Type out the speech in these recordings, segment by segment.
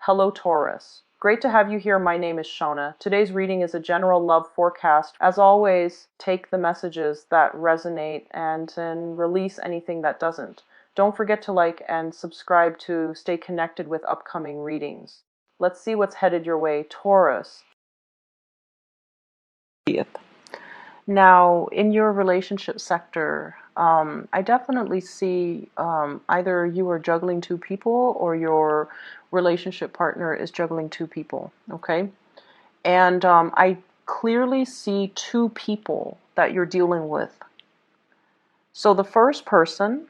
Hello, Taurus. Great to have you here. My name is Shona. Today's reading is a general love forecast. As always, take the messages that resonate and then release anything that doesn't. Don't forget to like and subscribe to stay connected with upcoming readings. Let's see what's headed your way, Taurus. Now, in your relationship sector, I definitely see either you are juggling two people or your relationship partner is juggling two people, okay? And I clearly see two people that you're dealing with. So the first person,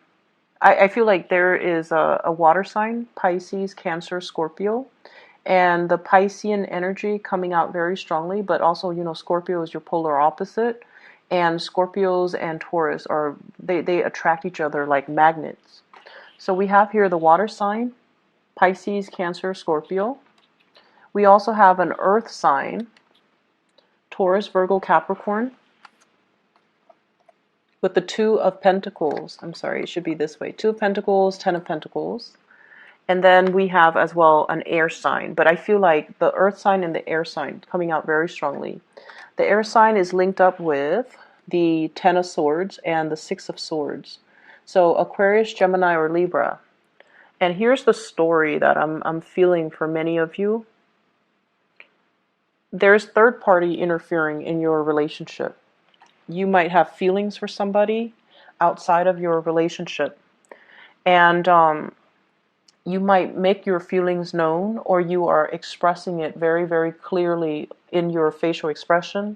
I feel like there is a water sign, Pisces, Cancer, Scorpio. And the Piscean energy coming out very strongly, but also, Scorpio is your polar opposite. And Scorpios and Taurus they attract each other like magnets. So we have here the water sign, Pisces, Cancer, Scorpio. We also have an earth sign, Taurus, Virgo, Capricorn, with the Two of Pentacles. I'm sorry, it should be this way. Two of Pentacles, Ten of Pentacles. And then we have as well an air sign. But I feel like the earth sign and the air sign coming out very strongly. The air sign is linked up with the Ten of Swords and the Six of Swords. So Aquarius, Gemini, or Libra. And here's the story that I'm feeling for many of you. There's third party interfering in your relationship. You might have feelings for somebody outside of your relationship. And you might make your feelings known, or you are expressing it very, very clearly in your facial expression,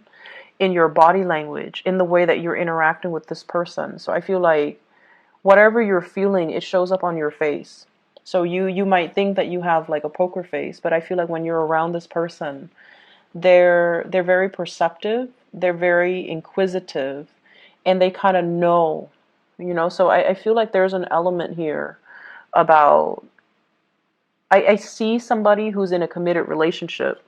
in your body language, in the way that you're interacting with this person. So I feel like whatever you're feeling, it shows up on your face. So you might think that you have like a poker face, but I feel like when you're around this person, they're very perceptive, they're very inquisitive, and they kind of know, So I feel like there's an element here about I see somebody who's in a committed relationship,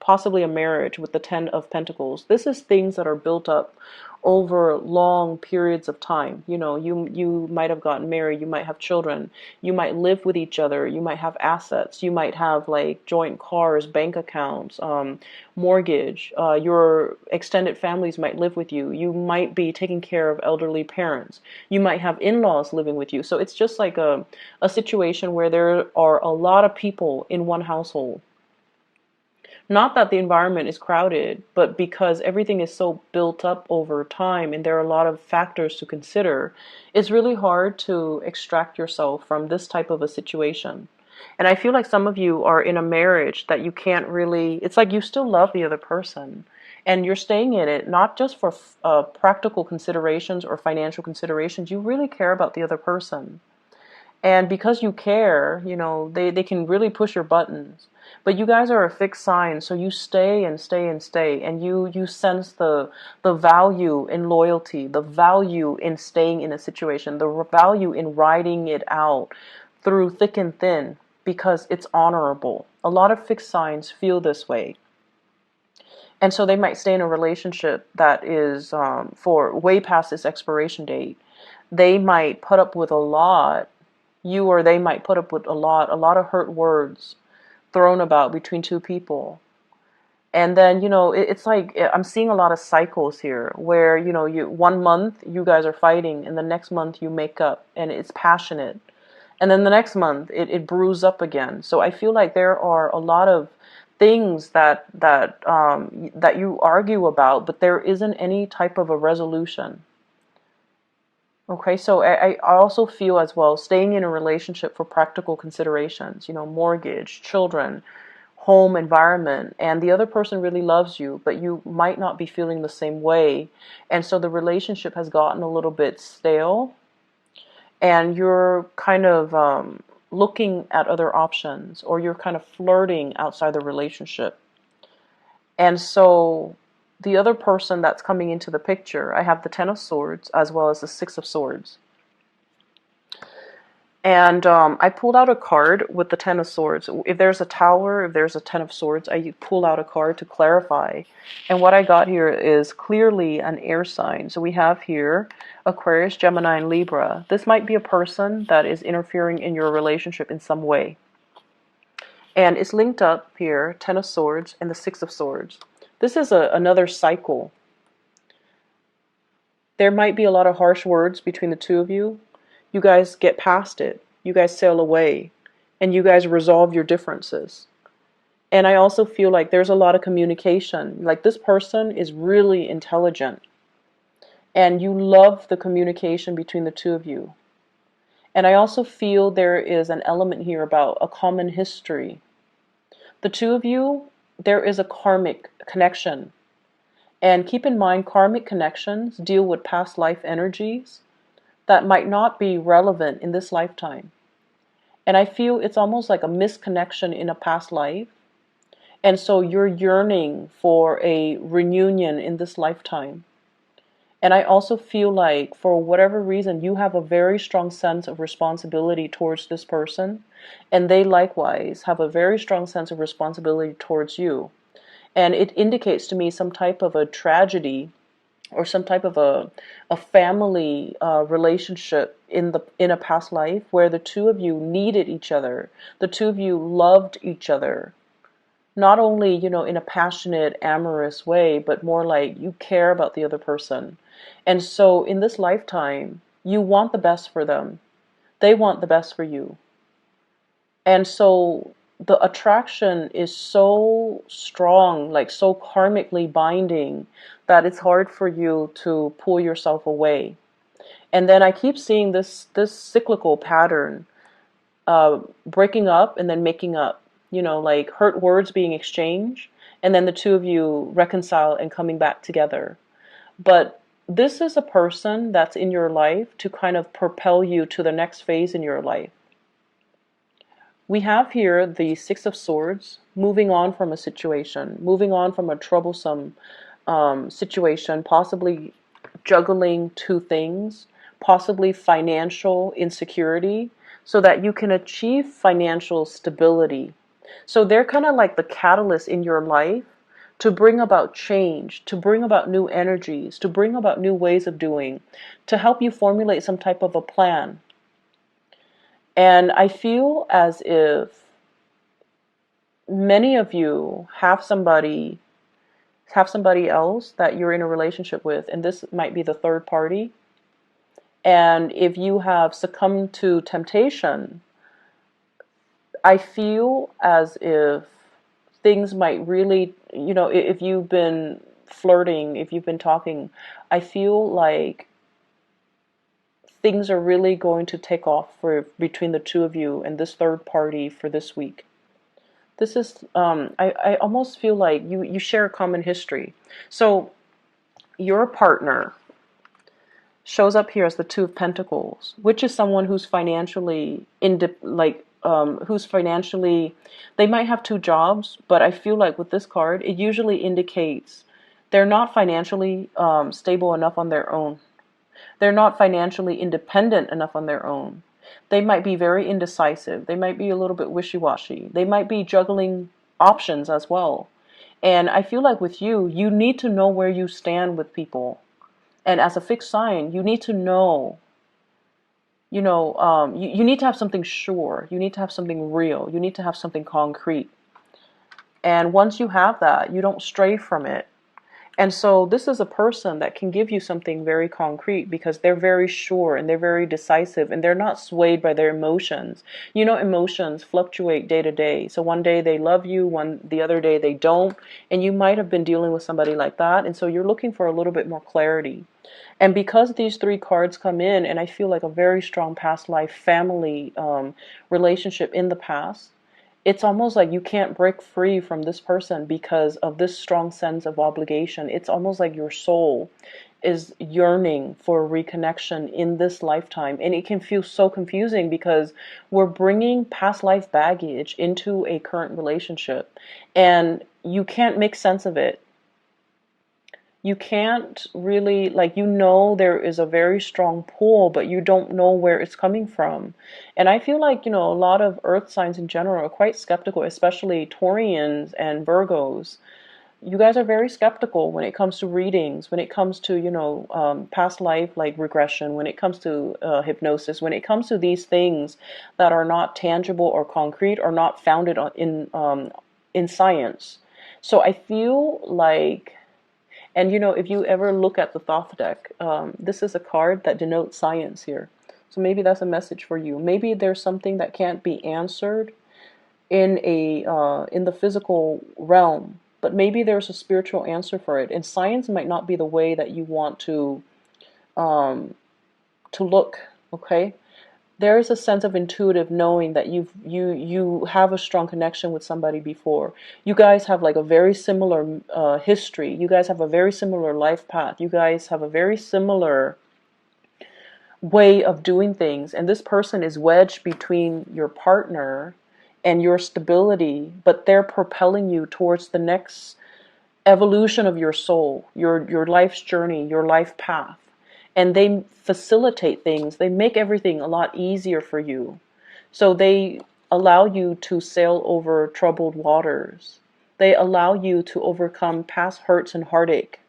possibly a marriage with the Ten of Pentacles. This is things that are built up over long periods of time. You might have gotten married, you might have children, you might live with each other, you might have assets, you might have like joint cars, bank accounts, mortgage, your extended families might live with you, you might be taking care of elderly parents, you might have in-laws living with you. So it's just like a situation where there are a lot of people in one household. Not that the environment is crowded, but because everything is so built up over time and there are a lot of factors to consider, it's really hard to extract yourself from this type of a situation. And I feel like some of you are in a marriage that you can't really, it's like you still love the other person and you're staying in it, not just for practical considerations or financial considerations. You really care about the other person. And because you care, they can really push your buttons. But you guys are a fixed sign, so you stay and stay and stay. And you sense the value in loyalty, the value in staying in a situation, the value in riding it out through thick and thin because it's honorable. A lot of fixed signs feel this way. And so they might stay in a relationship that is for way past its expiration date. They might put up with a lot. You or they might put up with a lot of hurt words thrown about between two people. And then, it's like I'm seeing a lot of cycles here where, you 1 month you guys are fighting and the next month you make up and it's passionate. And then the next month it brews up again. So I feel like there are a lot of things that you argue about, but there isn't any type of a resolution. Okay, so I also feel as well staying in a relationship for practical considerations, mortgage, children, home environment, and the other person really loves you, but you might not be feeling the same way. And so the relationship has gotten a little bit stale and you're kind of looking at other options or you're kind of flirting outside the relationship. And so the other person that's coming into the picture, I have the Ten of Swords as well as the Six of Swords. And I pulled out a card with the Ten of Swords. If there's a Tower, if there's a Ten of Swords, I pull out a card to clarify. And what I got here is clearly an air sign. So we have here Aquarius, Gemini, and Libra. This might be a person that is interfering in your relationship in some way. And it's linked up here, Ten of Swords and the Six of Swords. This is another cycle. There might be a lot of harsh words between the two of you. You guys get past it. You guys sail away. And you guys resolve your differences. And I also feel like there's a lot of communication. Like this person is really intelligent. And you love the communication between the two of you. And I also feel there is an element here about a common history. The two of you, there is a karmic connection. And keep in mind, karmic connections deal with past life energies that might not be relevant in this lifetime. And I feel it's almost like a misconnection in a past life. And so you're yearning for a reunion in this lifetime. And I also feel like, for whatever reason, you have a very strong sense of responsibility towards this person. And they likewise have a very strong sense of responsibility towards you. And it indicates to me some type of a tragedy or some type of a family relationship in a past life where the two of you needed each other. The two of you loved each other. Not only, in a passionate, amorous way, but more like you care about the other person. And so in this lifetime, you want the best for them. They want the best for you. And so the attraction is so strong, like so karmically binding, that it's hard for you to pull yourself away. And then I keep seeing this cyclical pattern, breaking up and then making up, like hurt words being exchanged, and then the two of you reconcile and coming back together. But this is a person that's in your life to kind of propel you to the next phase in your life. We have here the Six of Swords, moving on from a situation, moving on from a troublesome situation, possibly juggling two things, possibly financial insecurity, so that you can achieve financial stability. So they're kind of like the catalyst in your life to bring about change, to bring about new energies, to bring about new ways of doing, to help you formulate some type of a plan. And I feel as if many of you have somebody else that you're in a relationship with, and this might be the third party. And if you have succumbed to temptation, I feel as if things might really, if you've been flirting, if you've been talking, I feel like things are really going to take off between the two of you and this third party for this week. This is, I almost feel like you share a common history. So your partner shows up here as the Two of Pentacles, which is someone who's financially, they might have two jobs, but I feel like with this card, it usually indicates they're not financially stable enough on their own. They're not financially independent enough on their own. They might be very indecisive. They might be a little bit wishy-washy. They might be juggling options as well. And I feel like with you, you need to know where you stand with people. And as a fixed sign, you need to know, you need to have something sure. You need to have something real. You need to have something concrete. And once you have that, you don't stray from it. And so this is a person that can give you something very concrete because they're very sure and they're very decisive and they're not swayed by their emotions. Emotions fluctuate day to day. So one day they love you, the other day they don't. And you might have been dealing with somebody like that. And so you're looking for a little bit more clarity. And because these three cards come in, and I feel like a very strong past life family relationship in the past, it's almost like you can't break free from this person because of this strong sense of obligation. It's almost like your soul is yearning for a reconnection in this lifetime. And it can feel so confusing because we're bringing past life baggage into a current relationship. And you can't make sense of it. You can't really, there is a very strong pull, but you don't know where it's coming from. And I feel like, a lot of earth signs in general are quite skeptical, especially Taurians and Virgos. you guys are very skeptical when it comes to readings, when it comes to, past life, like regression, when it comes to hypnosis, when it comes to these things that are not tangible or concrete or not founded in science. So I feel like, and if you ever look at the Thoth deck, this is a card that denotes science here. So maybe that's a message for you. Maybe there's something that can't be answered in the physical realm, but maybe there's a spiritual answer for it. And science might not be the way that you want to look. Okay, there is a sense of intuitive knowing that you have a strong connection with somebody before. You guys have like a very similar history. You guys have a very similar life path. You guys have a very similar way of doing things, and this person is wedged between your partner and your stability, but they're propelling you towards the next evolution of your soul, your life's journey, your life path. And they facilitate things. They make everything a lot easier for you. So they allow you to sail over troubled waters. They allow you to overcome past hurts and heartache.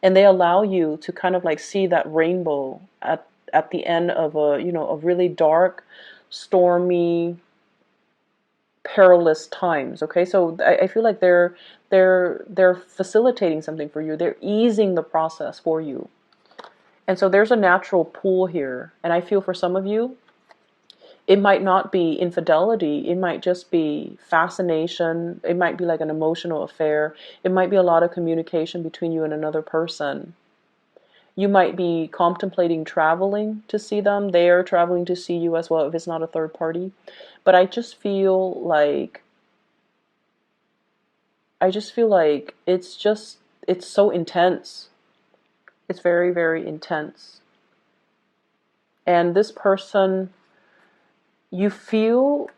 And they allow you to kind of like see that rainbow at the end of a really dark, stormy, perilous times. Okay, so I feel like they're facilitating something for you. They're easing the process for you. And so there's a natural pull here. And I feel for some of you, it might not be infidelity. It might just be fascination. It might be like an emotional affair. It might be a lot of communication between you and another person. You might be contemplating traveling to see them. They are traveling to see you as well if it's not a third party. But I just feel like it's so intense. It's very, very intense. And this person, you feel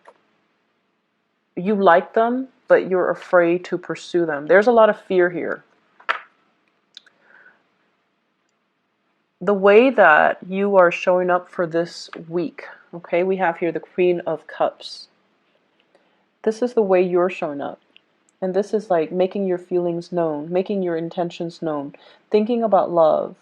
you like them, but you're afraid to pursue them. There's a lot of fear here. The way that you are showing up for this week, okay, we have here the Queen of Cups. This is the way you're showing up. And this is like making your feelings known, making your intentions known, thinking about love,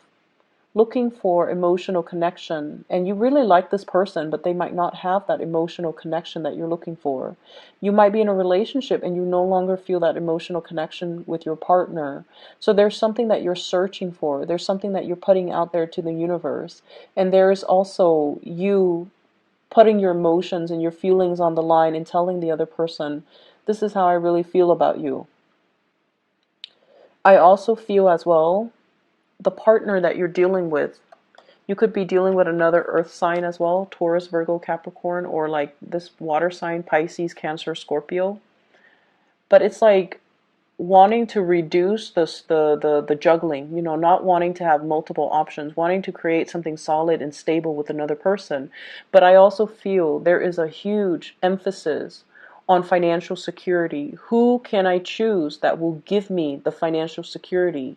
looking for emotional connection. And you really like this person, but they might not have that emotional connection that you're looking for. You might be in a relationship and you no longer feel that emotional connection with your partner. So there's something that you're searching for. There's something that you're putting out there to the universe. And there's also you putting your emotions and your feelings on the line and telling the other person, this is how I really feel about you. I also feel as well, the partner that you're dealing with, you could be dealing with another earth sign as well, Taurus, Virgo, Capricorn, or like this water sign, Pisces, Cancer, Scorpio. But it's like wanting to reduce the juggling, not wanting to have multiple options, wanting to create something solid and stable with another person. But I also feel there is a huge emphasis on financial security. Who can I choose that will give me the financial security?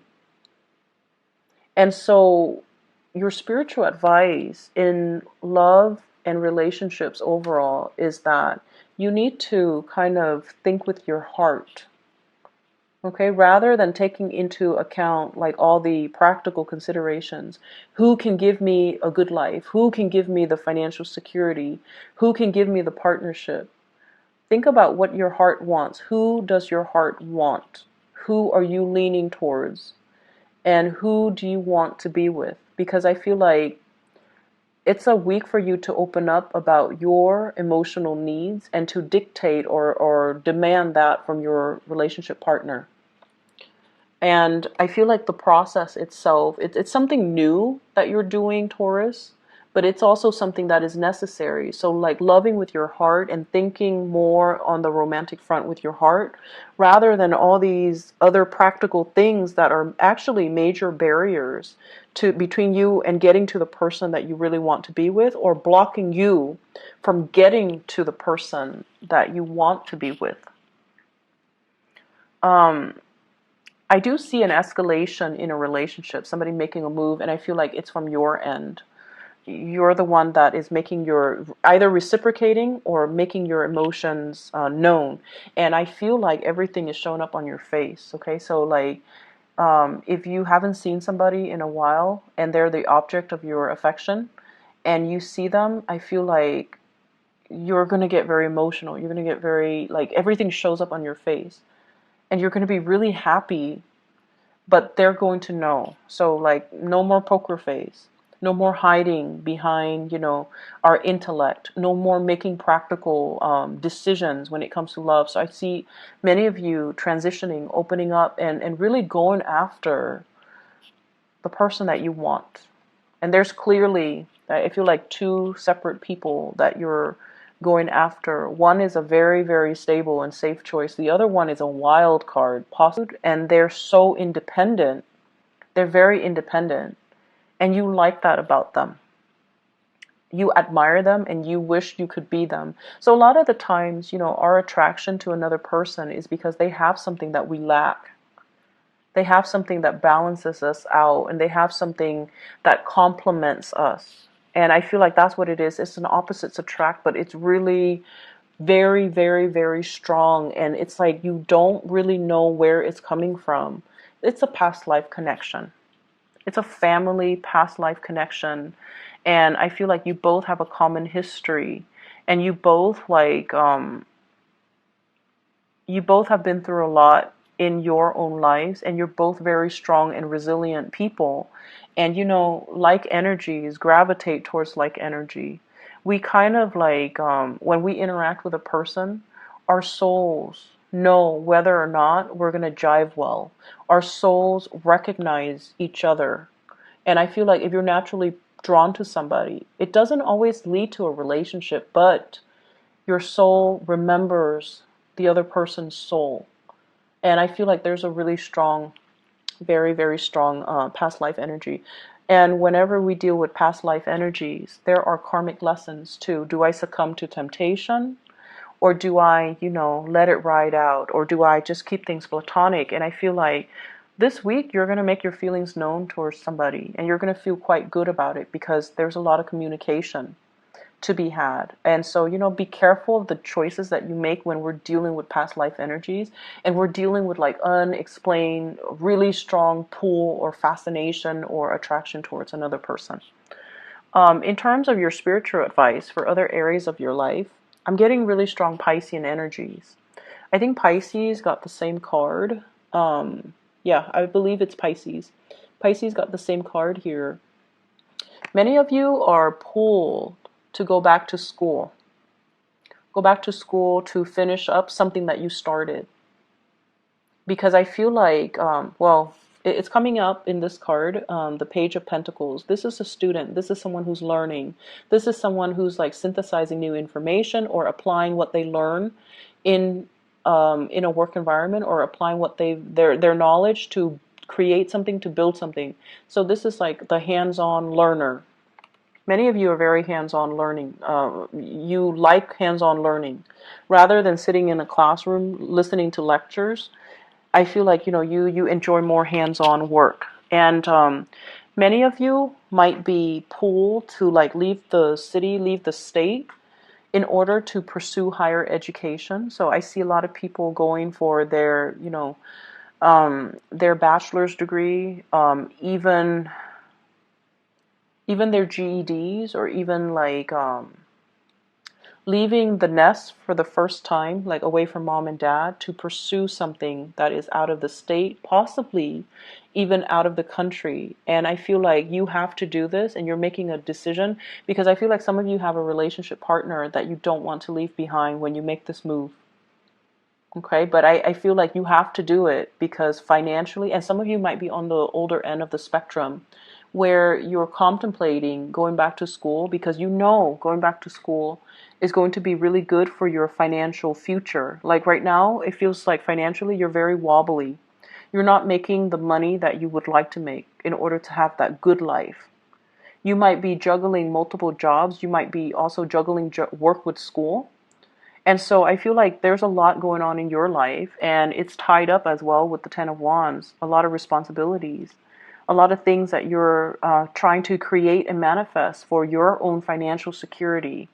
And so your spiritual advice in love and relationships overall is that you need to kind of think with your heart. Okay, rather than taking into account like all the practical considerations. Who can give me a good life? Who can give me the financial security? Who can give me the partnership? Think about what your heart wants. Who does your heart want? Who are you leaning towards? And who do you want to be with? Because I feel like it's a week for you to open up about your emotional needs and to dictate or demand that from your relationship partner. And I feel like the process itself, it's something new that you're doing, Taurus, but it's also something that is necessary. So like loving with your heart and thinking more on the romantic front with your heart, rather than all these other practical things that are actually major barriers to between you and getting to the person that you really want to be with, or blocking you from getting to the person that you want to be with. I do see an escalation in a relationship, somebody making a move, and I feel like it's from your end. you're the one that is making your, either reciprocating or making your emotions known. And I feel like everything is showing up on your face. Okay, so like, if you haven't seen somebody in a while and they're the object of your affection and you see them, I feel like you're going to get very emotional. You're going to get very, like, everything shows up on your face and you're going to be really happy, but they're going to know. So like, no more poker face, no more hiding behind, our intellect, no more making practical decisions when it comes to love. So I see many of you transitioning, opening up, and really going after the person that you want. And there's clearly, I feel like, two separate people that you're going after. One is a very, very stable and safe choice. The other one is a wild card, possible, and they're so independent. They're very independent, and you like that about them. You admire them and you wish you could be them. So a lot of the times, our attraction to another person is because they have something that we lack. They have something that balances us out, and they have something that complements us. And I feel like that's what it is. It's an opposites attract, but it's really very, very, very strong. And it's like you don't really know where it's coming from. It's a past life connection. It's a family past life connection. And I feel like you both have a common history, and you both you both have been through a lot in your own lives, and you're both very strong and resilient people. And like energies gravitate towards like energy. We kind of like, when we interact with a person, our souls know whether or not we're going to jive well. Our souls recognize each other. And I feel like if you're naturally drawn to somebody, it doesn't always lead to a relationship, but your soul remembers the other person's soul. And I feel like there's a really strong, very, very strong past life energy. And whenever we deal with past life energies, there are karmic lessons too. Do I succumb to temptation? Or do I, let it ride out? Or do I just keep things platonic? And I feel like this week you're going to make your feelings known towards somebody, and you're going to feel quite good about it because there's a lot of communication to be had. And so, be careful of the choices that you make when we're dealing with past life energies and we're dealing with like unexplained, really strong pull or fascination or attraction towards another person. In terms of your spiritual advice for other areas of your life, I'm getting really strong Piscean energies. I think Pisces got the same card. Yeah, I believe it's Pisces. Pisces got the same card here. Many of you are pulled to go back to school. Go back to school to finish up something that you started. Because I feel like, it's coming up in this card, the Page of Pentacles. This is a student. This is someone who's learning. This is someone who's like synthesizing new information or applying what they learn in a work environment, or applying what their knowledge to create something, to build something. So this is like the hands-on learner. Many of you are very hands-on learning. You like hands-on learning. Rather than sitting in a classroom listening to lectures, I feel like, you enjoy more hands-on work. And many of you might be pulled to like leave the city, leave the state in order to pursue higher education. So I see a lot of people going for their bachelor's degree, even their GEDs, or even like leaving the nest for the first time, like away from mom and dad, to pursue something that is out of the state, possibly even out of the country. And I feel like you have to do this, and you're making a decision, because I feel like some of you have a relationship partner that you don't want to leave behind when you make this move. Okay, but I feel like you have to do it because financially, and some of you might be on the older end of the spectrum, where you're contemplating going back to school because going back to school is going to be really good for your financial future. Like right now, it feels like financially you're very wobbly. You're not making the money that you would like to make in order to have that good life. You might be juggling multiple jobs. You might be also juggling work with school. And so I feel like there's a lot going on in your life, and it's tied up as well with the Ten of Wands, a lot of responsibilities. a lot of things that you're trying to create and manifest for your own financial security.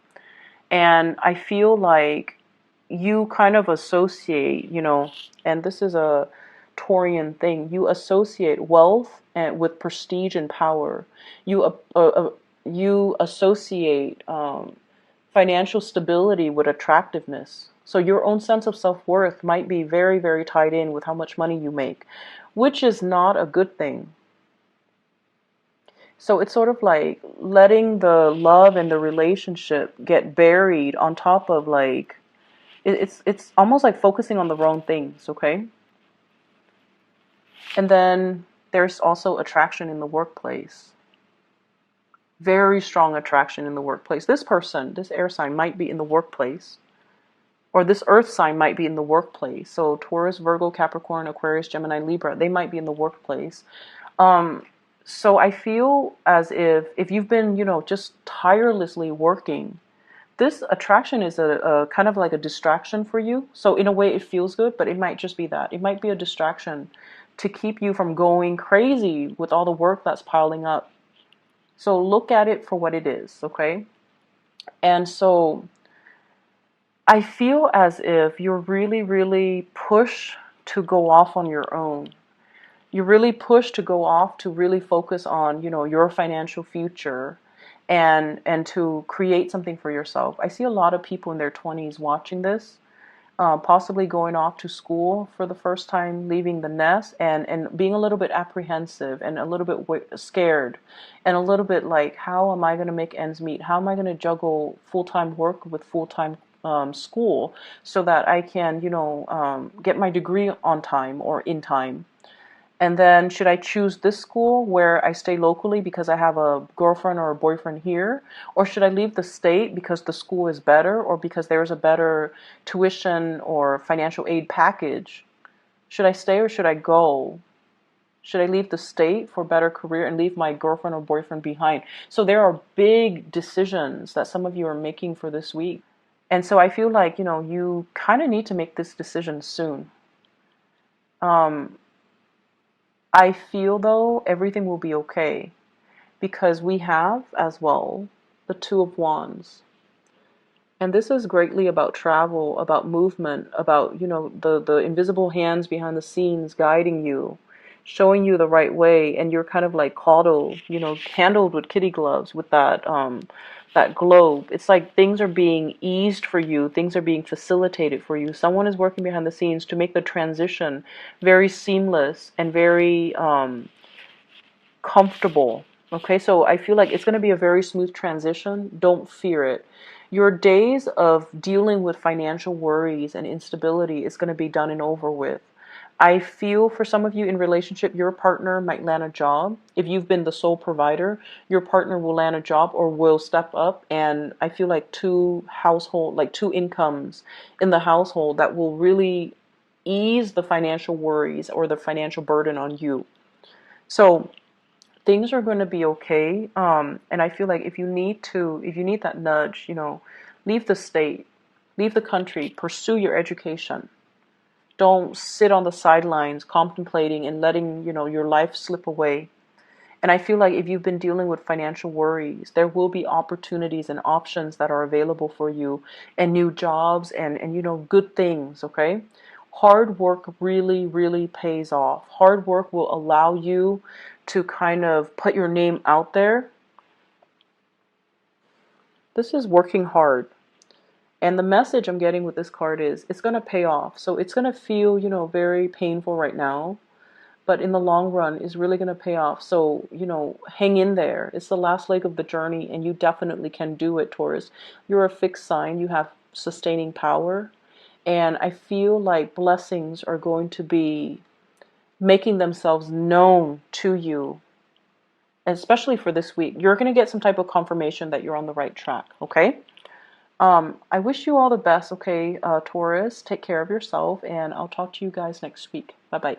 And I feel like you kind of associate, and this is a Taurian thing, you associate wealth and with prestige and power. You associate financial stability with attractiveness. So your own sense of self-worth might be very, very tied in with how much money you make, which is not a good thing. So it's sort of like letting the love and the relationship get buried on top of like it's almost like focusing on the wrong things, okay? And then there's also attraction in the workplace. Very strong attraction in the workplace. This person, this air sign might be in the workplace, or this earth sign might be in the workplace. So Taurus, Virgo, Capricorn, Aquarius, Gemini, Libra, they might be in the workplace. So I feel as if you've been, just tirelessly working, this attraction is a kind of like a distraction for you. So in a way it feels good, but it might just be that. It might be a distraction to keep you from going crazy with all the work that's piling up. So look at it for what it is, okay? And so I feel as if you're really, really pushed to go off on your own. You're really pushed to go off to really focus on, your financial future and to create something for yourself. I see a lot of people in their 20s watching this, possibly going off to school for the first time, leaving the nest, and being a little bit apprehensive and a little bit scared and a little bit like, how am I going to make ends meet? How am I going to juggle full-time work with full-time school so that I can, get my degree on time or in time? And then should I choose this school where I stay locally because I have a girlfriend or a boyfriend here? Or should I leave the state because the school is better or because there's a better tuition or financial aid package? Should I stay or should I go? Should I leave the state for a better career and leave my girlfriend or boyfriend behind? So there are big decisions that some of you are making for this week. And so I feel like, you kind of need to make this decision soon. I feel though everything will be okay because we have as well the Two of Wands. And this is greatly about travel, about movement, about, the invisible hands behind the scenes guiding you, showing you the right way, and you're kind of like coddled, handled with kitty gloves with that globe. It's like things are being eased for you, things are being facilitated for you. Someone is working behind the scenes to make the transition very seamless and very comfortable. Okay, so I feel like it's going to be a very smooth transition. Don't fear it. Your days of dealing with financial worries and instability is going to be done and over with. I feel for some of you in relationship, your partner might land a job. If you've been the sole provider, your partner will land a job or will step up. And I feel like two incomes in the household that will really ease the financial worries or the financial burden on you. So things are going to be okay. And I feel like if you need that nudge, leave the state, leave the country, pursue your education. Don't sit on the sidelines contemplating and letting, your life slip away. And I feel like if you've been dealing with financial worries, there will be opportunities and options that are available for you and new jobs and good things, okay? Hard work really, really pays off. Hard work will allow you to kind of put your name out there. This is working hard. And the message I'm getting with this card is it's going to pay off. So it's going to feel, very painful right now, but in the long run is really going to pay off. So, hang in there. It's the last leg of the journey and you definitely can do it, Taurus. You're a fixed sign. You have sustaining power. And I feel like blessings are going to be making themselves known to you, especially for this week. You're going to get some type of confirmation that you're on the right track, okay? I wish you all the best, okay, Taurus. Take care of yourself, and I'll talk to you guys next week. Bye-bye.